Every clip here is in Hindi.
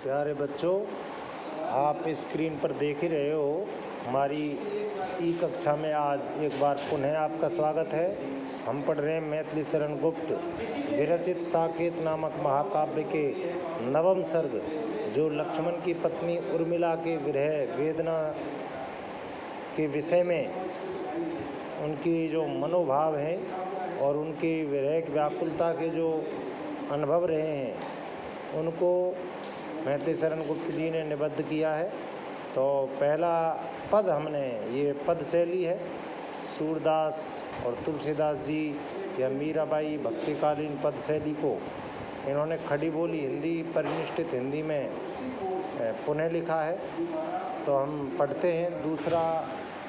प्यारे बच्चों, आप स्क्रीन पर देख ही रहे हो हमारी ई कक्षा में आज एक बार पुनः आपका स्वागत है। हम पढ़ रहे हैं मैथिली शरण गुप्त विरचित साकेत नामक महाकाव्य के नवम सर्ग, जो लक्ष्मण की पत्नी उर्मिला के विरह वेदना के विषय में उनकी जो मनोभाव हैं और उनकी विरह व्याकुलता के जो अनुभव रहे हैं उनको मैथिली शरण गुप्त जी ने निबद्ध किया है। तो पहला पद हमने, ये पद शैली है, सूरदास और तुलसीदास जी या मीराबाई भक्तिकालीन पद शैली को इन्होंने खड़ी बोली हिंदी परिनिष्ठित हिंदी में पुनः लिखा है। तो हम पढ़ते हैं दूसरा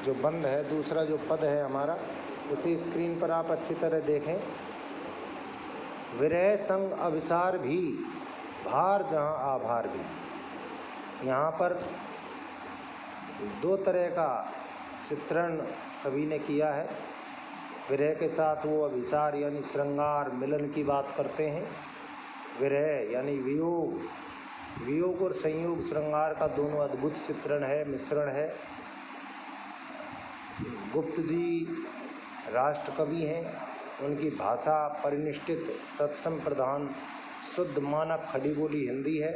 जो बंद है, दूसरा जो पद है हमारा, उसी स्क्रीन पर आप अच्छी तरह देखें। विरह संग अविसार भी, भार जहाँ आभार भी। यहाँ पर दो तरह का चित्रण कवि ने किया है। विरह के साथ वो अभिसार यानी श्रृंगार मिलन की बात करते हैं। विरह यानी वियोग, वियोग और संयोग श्रृंगार का दोनों अद्भुत चित्रण है, मिश्रण है। गुप्त जी राष्ट्र कवि हैं, उनकी भाषा परिनिष्ठित तत्सम प्रधान शुद्ध मानक खड़ी बोली हिंदी है।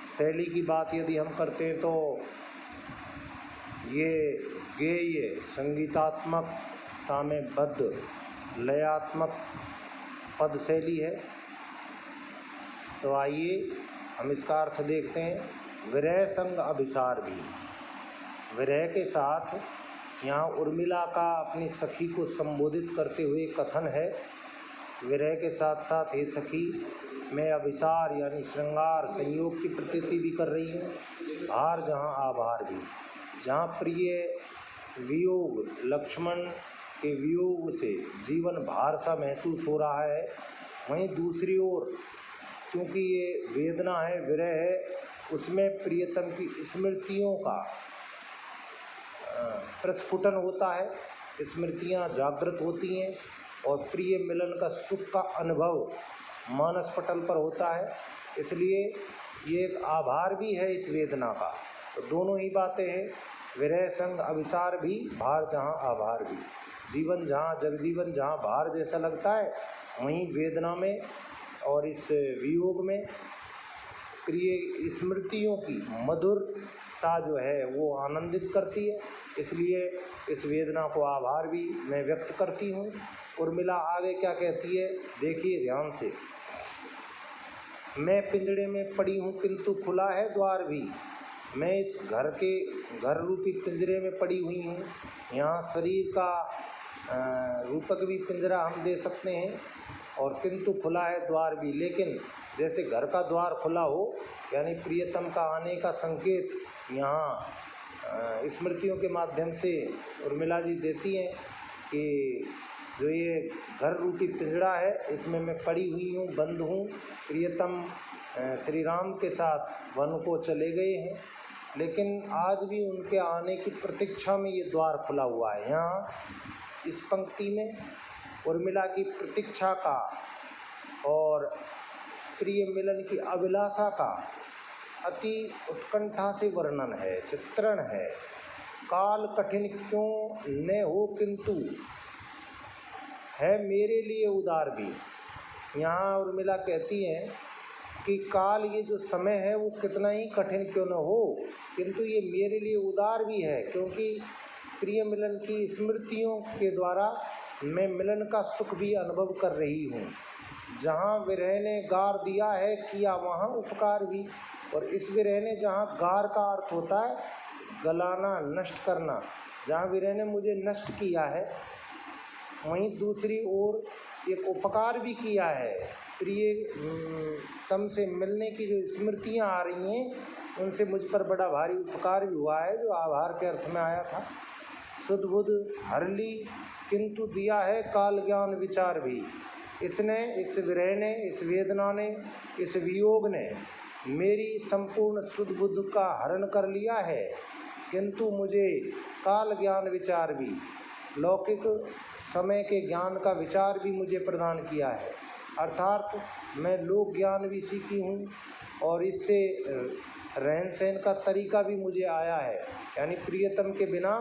शैली की बात यदि हम करते हैं तो ये गेय संगीतात्मकता में बद्ध लयात्मक पद शैली है। तो आइए हम इसका अर्थ देखते हैं। विरह संग अभिसार भी, विरह के साथ यहाँ उर्मिला का अपनी सखी को संबोधित करते हुए कथन है। विरह के साथ साथ हे सखी, मैं अभिसार यानी श्रृंगार संयोग की प्रतीति भी कर रही हूँ। भार जहाँ आभार भी, जहाँ प्रिय वियोग, लक्ष्मण के वियोग से जीवन भार सा महसूस हो रहा है, वहीं दूसरी ओर क्योंकि ये वेदना है, विरह है, उसमें प्रियतम की स्मृतियों का प्रस्फुटन होता है, स्मृतियाँ जागृत होती हैं और प्रिय मिलन का सुख का अनुभव मानस पटल पर होता है। इसलिए ये एक आभार भी है इस वेदना का। तो दोनों ही बातें हैं, विरह संग अभिसार भी, भार जहाँ आभार भी। जीवन जहाँ, जगजीवन जहाँ भार जैसा लगता है, वहीं वेदना में और इस वियोग में प्रिय स्मृतियों की मधुरता जो है वो आनंदित करती है। इसलिए इस वेदना को आभार भी मैं व्यक्त करती हूँ। उर्मिला आगे क्या कहती है, देखिए ध्यान से। मैं पिंजड़े में पड़ी हूँ किंतु खुला है द्वार भी। मैं इस घर रूपी पिंजरे में पड़ी हुई हूँ। यहाँ शरीर का रूपक भी पिंजरा हम दे सकते हैं, और किंतु खुला है द्वार भी, लेकिन जैसे घर का द्वार खुला हो यानी प्रियतम का आने का संकेत यहाँ स्मृतियों के माध्यम से उर्मिला जी देती हैं कि जो ये घर रूपी पिंजड़ा है, इसमें मैं पड़ी हुई हूँ, बंद हूँ। प्रियतम श्री राम के साथ वन को चले गए हैं, लेकिन आज भी उनके आने की प्रतीक्षा में ये द्वार खुला हुआ है। यहाँ इस पंक्ति में उर्मिला की प्रतीक्षा का और प्रिय मिलन की अभिलाषा का अति उत्कंठा से वर्णन है, चित्रण है। काल कठिन क्यों न हो किंतु है मेरे लिए उदार भी। यहाँ उर्मिला कहती हैं कि काल, ये जो समय है वो कितना ही कठिन क्यों न हो, किंतु ये मेरे लिए उदार भी है, क्योंकि प्रिय मिलन की स्मृतियों के द्वारा मैं मिलन का सुख भी अनुभव कर रही हूँ। जहाँ विरह ने गार दिया है किया वहाँ उपकार भी। और इस विरह ने, जहाँ गार का अर्थ होता है गलाना, नष्ट करना, जहाँ विरह ने मुझे नष्ट किया है, वहीं दूसरी ओर एक उपकार भी किया है। प्रिय तम से मिलने की जो स्मृतियाँ आ रही हैं, उनसे मुझ पर बड़ा भारी उपकार भी हुआ है, जो आभार के अर्थ में आया था। सुध बुध हर ली किंतु दिया है काल ज्ञान विचार भी। इसने, इस विरह ने, इस वेदना ने, इस वियोग ने मेरी संपूर्ण सुध बुध का हरण कर लिया है, किंतु मुझे काल ज्ञान विचार भी, लौकिक समय के ज्ञान का विचार भी मुझे प्रदान किया है। अर्थात मैं लोक ज्ञान भी सीखी हूँ, और इससे रहन सहन का तरीका भी मुझे आया है। यानी प्रियतम के बिना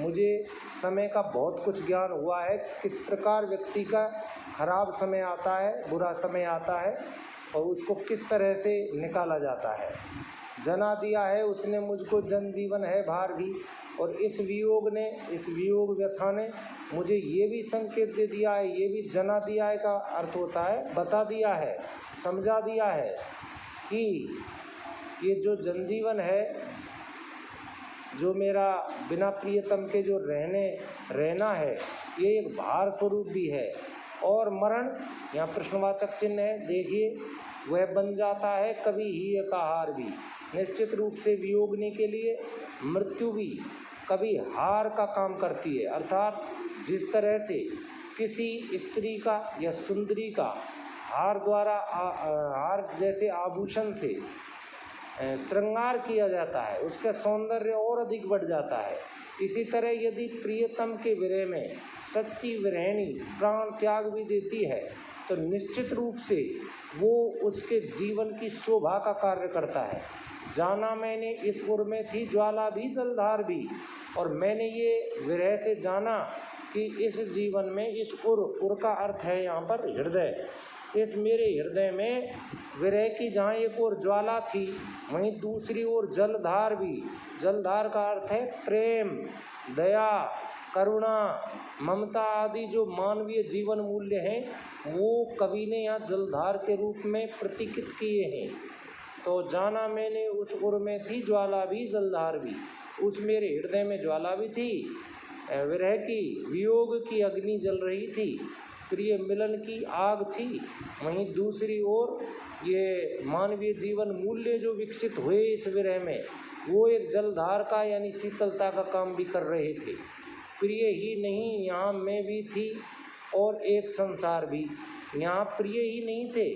मुझे समय का बहुत कुछ ज्ञान हुआ है, किस प्रकार व्यक्ति का खराब समय आता है, बुरा समय आता है और उसको किस तरह से निकाला जाता है। जना दिया है उसने मुझको जनजीवन है भार भी, और इस वियोग व्यथा ने मुझे ये भी संकेत दे दिया है, ये भी जना दिया है का अर्थ होता है बता दिया है, समझा दिया है कि ये जो जनजीवन है, जो मेरा बिना प्रियतम के जो रहना है, ये एक भार स्वरूप भी है। और मरण, यहाँ प्रश्नवाचक चिन्ह है, देखिए, वह बन जाता है कभी ही एक हार भी। निश्चित रूप से वियोगने के लिए मृत्यु भी कभी हार का काम करती है। अर्थात जिस तरह से किसी स्त्री का या सुंदरी का हार द्वारा हार जैसे आभूषण से श्रृंगार किया जाता है, उसका सौंदर्य और अधिक बढ़ जाता है। इसी तरह यदि प्रियतम के विरह में सच्ची विरहिणी प्राण त्याग भी देती है तो निश्चित रूप से वो उसके जीवन की शोभा का कार्य करता है। जाना मैंने इस उर में थी ज्वाला भी जलधार भी, और मैंने ये विरह से जाना कि इस जीवन में इस उर का अर्थ है यहाँ पर हृदय, इस मेरे हृदय में विरह की जहाँ एक ओर ज्वाला थी वहीं दूसरी ओर जलधार भी। जलधार का अर्थ है प्रेम, दया, करुणा, ममता आदि जो मानवीय जीवन मूल्य हैं वो कवि ने यहाँ जलधार के रूप में प्रतीकित किए हैं। तो जाना मैंने उस उर में थी ज्वाला भी जलधार भी, उस मेरे हृदय में ज्वाला भी थी, विरह की वियोग की अग्नि जल रही थी, प्रिय मिलन की आग थी, वहीं दूसरी ओर ये मानवीय जीवन मूल्य जो विकसित हुए इस विरह में वो एक जलधार का यानी शीतलता का काम भी कर रहे थे। प्रिय ही नहीं यहाँ मैं भी थी और एक संसार भी, यहाँ प्रिय ही नहीं थे,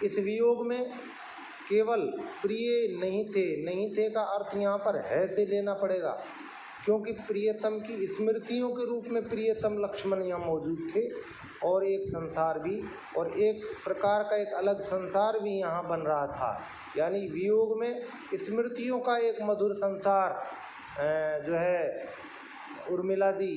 इस वियोग में केवल प्रिय नहीं थे का अर्थ यहाँ पर है से लेना पड़ेगा, क्योंकि प्रियतम की स्मृतियों के रूप में प्रियतम लक्ष्मण यहाँ मौजूद थे और एक संसार भी, और एक प्रकार का एक अलग संसार भी यहाँ बन रहा था। यानी वियोग में स्मृतियों का एक मधुर संसार जो है उर्मिला जी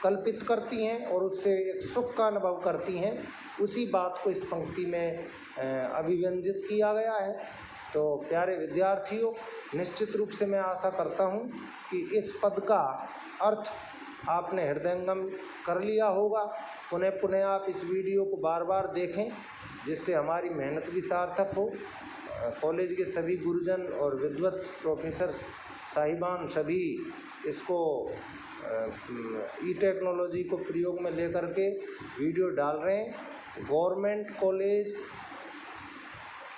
कल्पित करती हैं और उससे एक सुख का अनुभव करती हैं। उसी बात को इस पंक्ति में अभिव्यंजित किया गया है। तो प्यारे विद्यार्थियों, निश्चित रूप से मैं आशा करता हूँ कि इस पद का अर्थ आपने हृदयंगम कर लिया होगा। पुनः पुनः आप इस वीडियो को बार बार देखें जिससे हमारी मेहनत भी सार्थक हो। कॉलेज के सभी गुरुजन और विद्वत प्रोफेसर साहिबान सभी इसको ई टेक्नोलॉजी को प्रयोग में लेकर के वीडियो डाल रहे हैं। गवर्नमेंट कॉलेज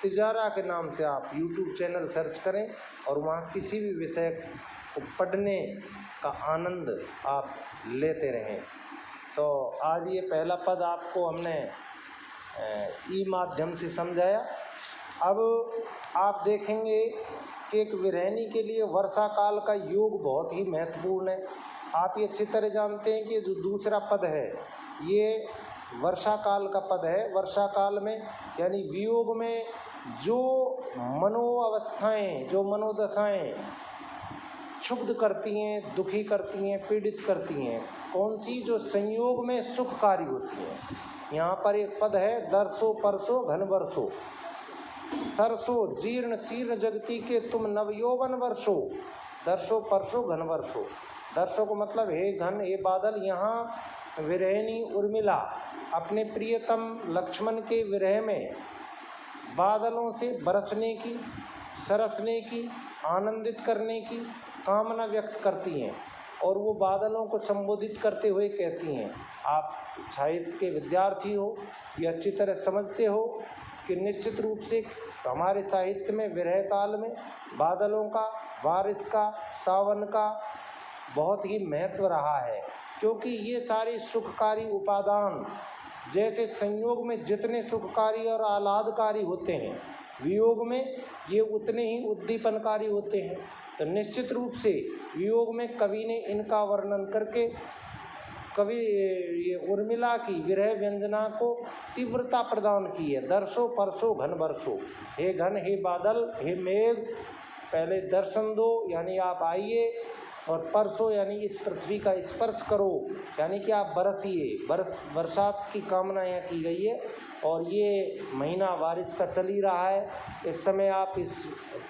तिजारा के नाम से आप यूट्यूब चैनल सर्च करें और वहाँ किसी भी विषय को पढ़ने का आनंद आप लेते रहें। तो आज ये पहला पद आपको हमने ई माध्यम से समझाया। अब आप देखेंगे कि एक विरहिणी के लिए वर्षा काल का योग बहुत ही महत्वपूर्ण है। आप ये अच्छी तरह जानते हैं कि जो दूसरा पद है ये वर्षा काल का पद है। वर्षा काल में यानी वियोग में जो मनोअवस्थाएं, जो मनोदशाएं क्षुब्ध करती हैं, दुखी करती हैं, पीड़ित करती हैं, कौन सी, जो संयोग में सुखकारी होती हैं। यहाँ पर एक पद है दरसो परसो घन वर्षो, सरसो जीर्ण शीर्ण जगती के तुम नवयौवन वर्षो, दरसो परसो घन वर्षो। दरसो को मतलब हे घन, हे बादल। यहाँ विरहिणी उर्मिला अपने प्रियतम लक्ष्मण के विरह में बादलों से बरसने की, सरसने की, आनंदित करने की कामना व्यक्त करती हैं और वो बादलों को संबोधित करते हुए कहती हैं। आप साहित्य के विद्यार्थी हो, ये अच्छी तरह समझते हो कि निश्चित रूप से हमारे साहित्य में विरह काल में बादलों का, बारिश का, सावन का बहुत ही महत्व रहा है, क्योंकि ये सारे सुखकारी उपादान जैसे संयोग में जितने सुखकारी और आह्लादकारी होते हैं, वियोग में ये उतने ही उद्दीपनकारी होते हैं। तो निश्चित रूप से वियोग में कवि ने इनका वर्णन करके कवि ये उर्मिला की विरह व्यंजना को तीव्रता प्रदान की है। दर्शो परसो घन बरसो, हे घन हे बादल हे मेघ पहले दर्शन दो, यानी आप आइए, और परसो यानी इस पृथ्वी का स्पर्श करो, यानी कि आप बरसिए। बरसात की कामना यहाँ की गई है। और ये महीना बारिश का चल ही रहा है। इस समय आप इस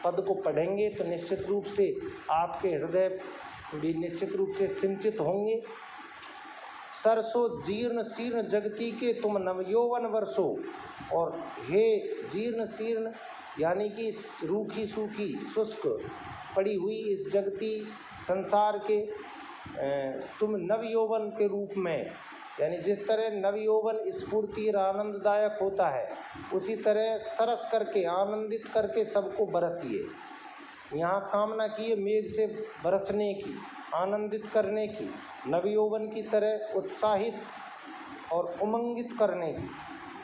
पद को पढ़ेंगे तो निश्चित रूप से आपके हृदय भी निश्चित रूप से सिंचित होंगे। सरसो जीर्ण शीर्ण जगती के तुम नवयौवन वर्षो, और हे जीर्ण शीर्ण यानी कि रूखी सूखी शुष्क पड़ी हुई इस जगती संसार के तुम नवयौवन के रूप में, यानी जिस तरह नवयौवन स्फूर्ति और आनंददायक होता है, उसी तरह सरस करके आनंदित करके सबको बरसिए। यहाँ कामना की है मेघ से बरसने की, आनंदित करने की, नवयौवन की तरह उत्साहित और उमंगित करने की।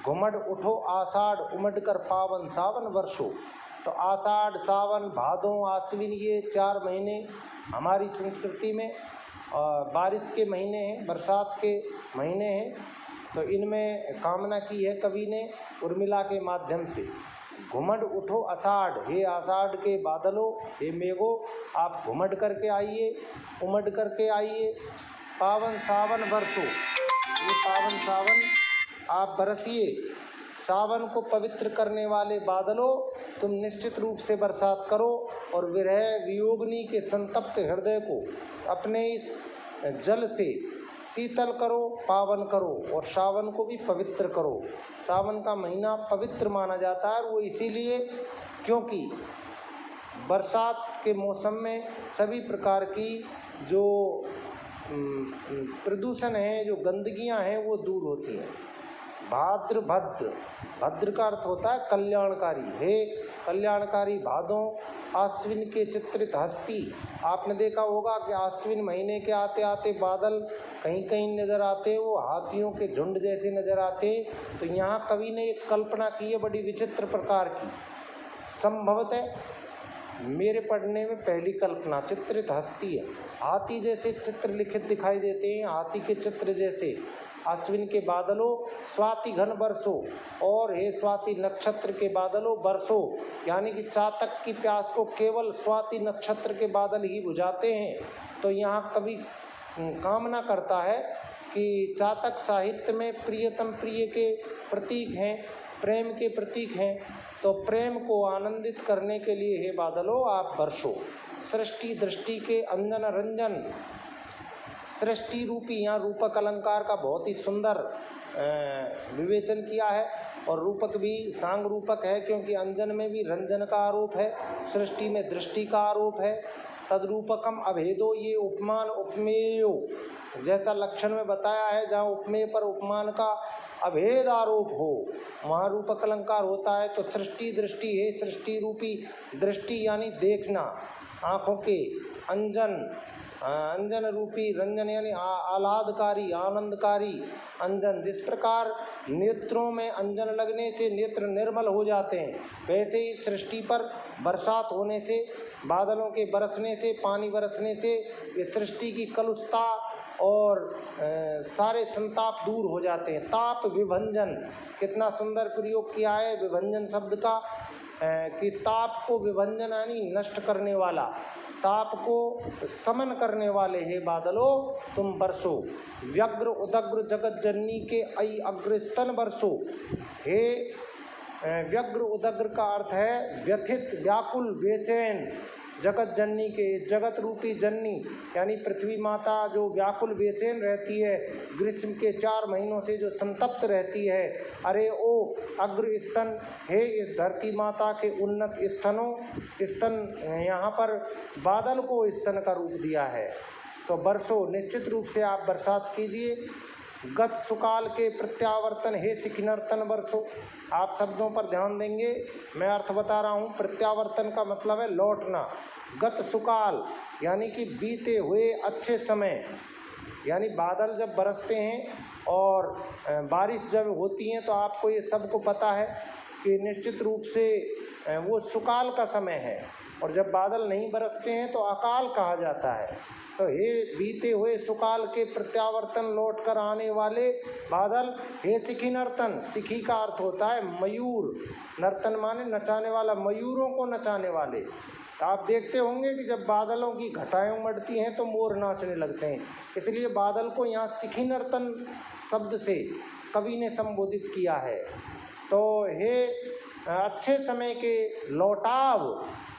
घुमड़ उठो आषाढ़ उमड़ कर पावन सावन वर्षो, तो आषाढ़ सावन भादों आश्विन ये 4 महीने हमारी संस्कृति में बारिश के महीने हैं, बरसात के महीने हैं। तो इनमें कामना की है कवि ने उर्मिला के माध्यम से। घुमड़ उठो आषाढ़, हे आषाढ़ के बादलों हे मेघों, आप घुमड़ करके आइए, उमड़ करके आइए। पावन सावन वर्षो, ये पावन सावन आप बरसिए। सावन को पवित्र करने वाले बादलों, तुम निश्चित रूप से बरसात करो और विरह वियोगिनी के संतप्त हृदय को अपने इस जल से शीतल करो, पावन करो, और सावन को भी पवित्र करो। सावन का महीना पवित्र माना जाता है, वो इसीलिए क्योंकि बरसात के मौसम में सभी प्रकार की जो प्रदूषण है, जो गंदगियां हैं, वो दूर होती हैं। भाद्र भद्र, भद्र का अर्थ होता है कल्याणकारी, हे कल्याणकारी भादों आश्विन के चित्रित हस्ती। आपने देखा होगा कि आश्विन महीने के आते आते बादल कहीं कहीं नज़र आते, वो हाथियों के झुंड जैसे नज़र आते। तो यहाँ कवि ने एक कल्पना की है बड़ी विचित्र प्रकार की, संभवतः मेरे पढ़ने में पहली कल्पना चित्रित हस्ती है। हाथी जैसे चित्र लिखित दिखाई देते हैं, हाथी के चित्र जैसे। अश्विन के बादलों स्वाति घन बरसो, और हे स्वाति नक्षत्र के बादलों बरसो, यानी कि चातक की प्यास को केवल स्वाति नक्षत्र के बादल ही बुझाते हैं। तो यहाँ कवि कामना करता है कि चातक साहित्य में प्रियतम प्रिय के प्रतीक हैं, प्रेम के प्रतीक हैं। तो प्रेम को आनंदित करने के लिए हे बादलों आप बरसो। सृष्टि दृष्टि के अंजन रंजन, सृष्टि रूपी यहाँ रूपक अलंकार का बहुत ही सुंदर विवेचन किया है। और रूपक भी सांग रूपक है, क्योंकि अंजन में भी रंजन का आरोप है, सृष्टि में दृष्टि का आरोप है। तद्रूपकम अभेदो, ये उपमान उपमेयो जैसा लक्षण में बताया है, जहाँ उपमेय पर उपमान का अभेद आरोप हो वहाँ रूपक अलंकार होता है। तो सृष्टि दृष्टि है, सृष्टि रूपी दृष्टि यानी देखना, आँखों के अंजन, अंजन रूपी रंजन यानी आह्लादकारी आनंदकारी अंजन। जिस प्रकार नेत्रों में अंजन लगने से नेत्र निर्मल हो जाते हैं, वैसे ही सृष्टि पर बरसात होने से, बादलों के बरसने से, पानी बरसने से ये सृष्टि की कलुषता और सारे संताप दूर हो जाते हैं। ताप विभंजन, कितना सुंदर प्रयोग किया है विभंजन शब्द का, कि ताप को विभंजन यानी नष्ट करने वाला, ताप को समन करने वाले हे बादलों तुम बरसो। व्यग्र उदग्र जगत जननी के अई अग्रस्तन बरसो, हे व्यग्र उदग्र का अर्थ है व्यथित व्याकुल बेचैन जगत जननी के, इस जगत रूपी जननी यानी पृथ्वी माता जो व्याकुल बेचैन रहती है, ग्रीष्म के 4 महीनों से जो संतप्त रहती है। अरे ओ अग्र स्तन, हे इस धरती माता के उन्नत स्तनों, स्तन यहाँ पर बादल को स्तन का रूप दिया है। तो बरसो, निश्चित रूप से आप बरसात कीजिए। गत सुकाल के प्रत्यावर्तन, हे शिखिनर्तन बरसो। आप शब्दों पर ध्यान देंगे, मैं अर्थ बता रहा हूँ। प्रत्यावर्तन का मतलब है लौटना। गत सुकाल यानी कि बीते हुए अच्छे समय, यानी बादल जब बरसते हैं और बारिश जब होती है तो आपको ये सबको पता है कि निश्चित रूप से वो सुकाल का समय है। और जब बादल नहीं बरसते हैं तो अकाल कहा जाता है। तो हे बीते हुए सुकाल के प्रत्यावर्तन लौट कर आने वाले बादल, हे सिखी नर्तन, सिखी का अर्थ होता है मयूर, नर्तन माने नचाने वाला, मयूरों को नचाने वाले। आप देखते होंगे कि जब बादलों की घटाएं उमड़ती हैं तो मोर नाचने लगते हैं, इसलिए बादल को यहाँ सिखी नर्तन शब्द से कवि ने संबोधित किया है। तो हे अच्छे समय के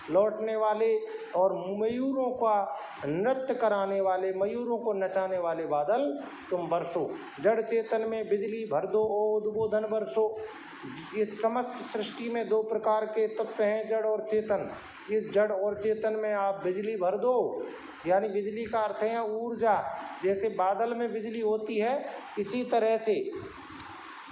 लौटने वाले और मयूरों का नृत्य कराने वाले, मयूरों को नचाने वाले बादल, तुम बरसो। जड़ चेतन में बिजली भर दो ओ उद्बोधन बरसो। इस समस्त सृष्टि में दो प्रकार के तत्व हैं, जड़ और चेतन। इस जड़ और चेतन में आप बिजली भर दो, यानी बिजली का अर्थ है ऊर्जा। जैसे बादल में बिजली होती है, इसी तरह से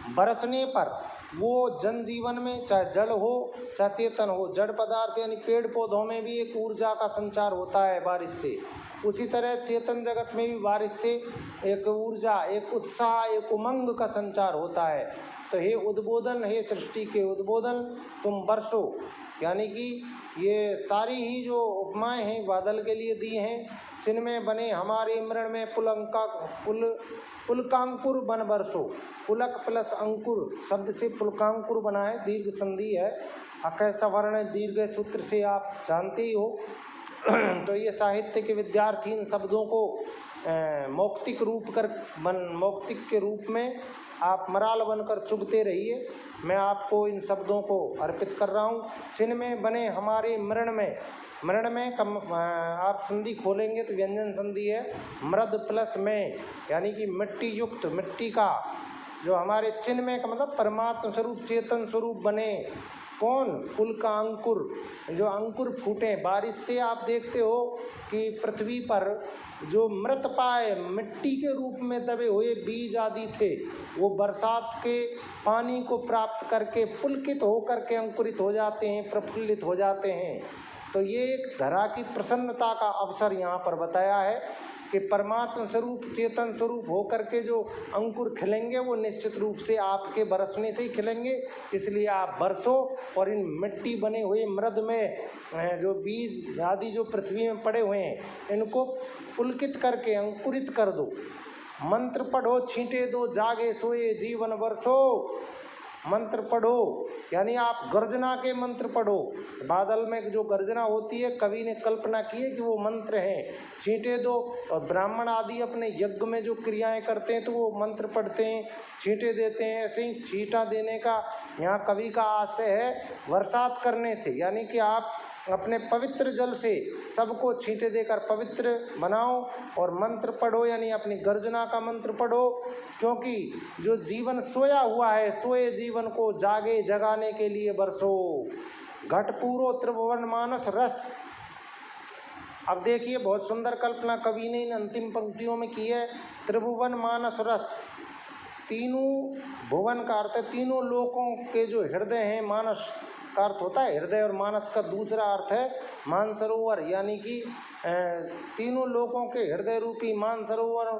बरसने पर वो जनजीवन में, चाहे जड़ हो चाहे चेतन हो, जड़ पदार्थ यानी पेड़ पौधों में भी एक ऊर्जा का संचार होता है बारिश से। उसी तरह चेतन जगत में भी बारिश से एक ऊर्जा, एक उत्साह, एक उमंग का संचार होता है। तो हे उद्बोधन, हे सृष्टि के उद्बोधन, तुम बरसो। यानी कि ये सारी ही जो उपमाएँ हैं बादल के लिए दी हैं, जिनमें बने हमारे मृण में पुलकांकुर बन बरसो। पुलक प्लस अंकुर शब्द से पुलकांकुर बना है, दीर्घ संधि है, अकय सवर्ण दीर्घ सूत्र से आप जानते ही हो। तो ये साहित्य के विद्यार्थी इन शब्दों को मौक्तिक के रूप में आप मराल बनकर चुगते रहिए। मैं आपको इन शब्दों को अर्पित कर रहा हूँ, जिनमें बने हमारे मृण में आप संधि खोलेंगे तो व्यंजन संधि है, मृद प्लस में, यानी कि मिट्टी युक्त, मिट्टी का जो हमारे चिन्मय का मतलब परमात्मा स्वरूप, चेतन स्वरूप बने। कौन? पुल का अंकुर, जो अंकुर फूटे बारिश से। आप देखते हो कि पृथ्वी पर जो मृत पाए मिट्टी के रूप में दबे हुए बीज आदि थे, वो बरसात के पानी को प्राप्त करके पुलकित होकर के अंकुरित हो जाते हैं, प्रफुल्लित हो जाते हैं। तो ये एक धरा की प्रसन्नता का अवसर यहाँ पर बताया है कि परमात्मा स्वरूप, चेतन स्वरूप होकर के जो अंकुर खिलेंगे वो निश्चित रूप से आपके बरसने से ही खिलेंगे। इसलिए आप बरसो और इन मिट्टी बने हुए मृद में जो बीज आदि जो पृथ्वी में पड़े हुए हैं, इनको पुलकित करके अंकुरित कर दो। मंत्र पढ़ो छींटे दो, जागे सोए जीवन बरसो। मंत्र पढ़ो यानी आप गर्जना के मंत्र पढ़ो। बादल में जो गर्जना होती है, कवि ने कल्पना की है कि वो मंत्र हैं। छींटे दो, और ब्राह्मण आदि अपने यज्ञ में जो क्रियाएं करते हैं तो वो मंत्र पढ़ते हैं, छींटे देते हैं। ऐसे ही छींटा देने का यहाँ कवि का आशय है बरसात करने से, यानी कि आप अपने पवित्र जल से सबको छींटे देकर पवित्र बनाओ और मंत्र पढ़ो, यानी अपनी गर्जना का मंत्र पढ़ो। क्योंकि जो जीवन सोया हुआ है, सोए जीवन को जागे जगाने के लिए बरसो। घट पूरो त्रिभुवन मानस रस। अब देखिए बहुत सुंदर कल्पना कवि ने इन अंतिम पंक्तियों में की है। त्रिभुवन मानस रस, तीनों भुवन का अर्थ है तीनों लोकों के जो हृदय हैं, मानस का अर्थ होता है हृदय, और मानस का दूसरा अर्थ है मानसरोवर, यानी कि तीनों लोकों के हृदय रूपी मानसरोवर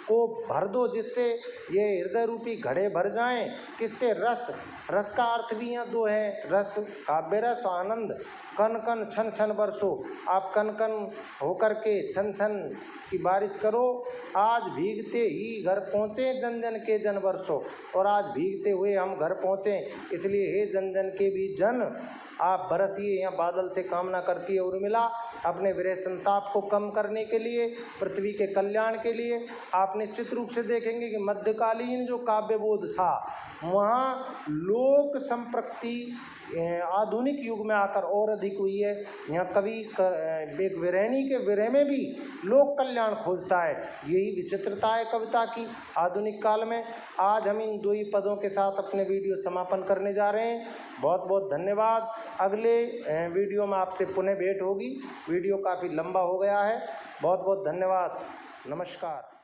को भर दो, जिससे ये हृदय रूपी घड़े भर जाएं। किससे? रस। रस का अर्थ भी यहाँ दो है, रस काव्य रस, आनंद। कन कन छन छन बरसो, आप कन कन होकर के छन छन की बारिश करो। आज भीगते ही घर पहुँचे जन जन के जन बरसो, और आज भीगते हुए हम घर पहुँचे, इसलिए हे जन जन के भी जन आप बरसिए। यहाँ बादल से कामना करती है उर्मिला अपने विरह संताप को कम करने के लिए, पृथ्वी के कल्याण के लिए। आप निश्चित रूप से देखेंगे कि मध्यकालीन जो काव्यबोध था, वहाँ लोक संप्रक्ति आधुनिक युग में आकर और अधिक हुई है। यहाँ कवि एक विरहणी के विरह में भी लोक कल्याण खोजता है। यही विचित्रता है कविता की आधुनिक काल में। आज हम इन दो ही पदों के साथ अपने वीडियो समापन करने जा रहे हैं। बहुत बहुत धन्यवाद। अगले वीडियो में आपसे पुनः भेंट होगी। वीडियो काफ़ी लंबा हो गया है। बहुत बहुत धन्यवाद। नमस्कार।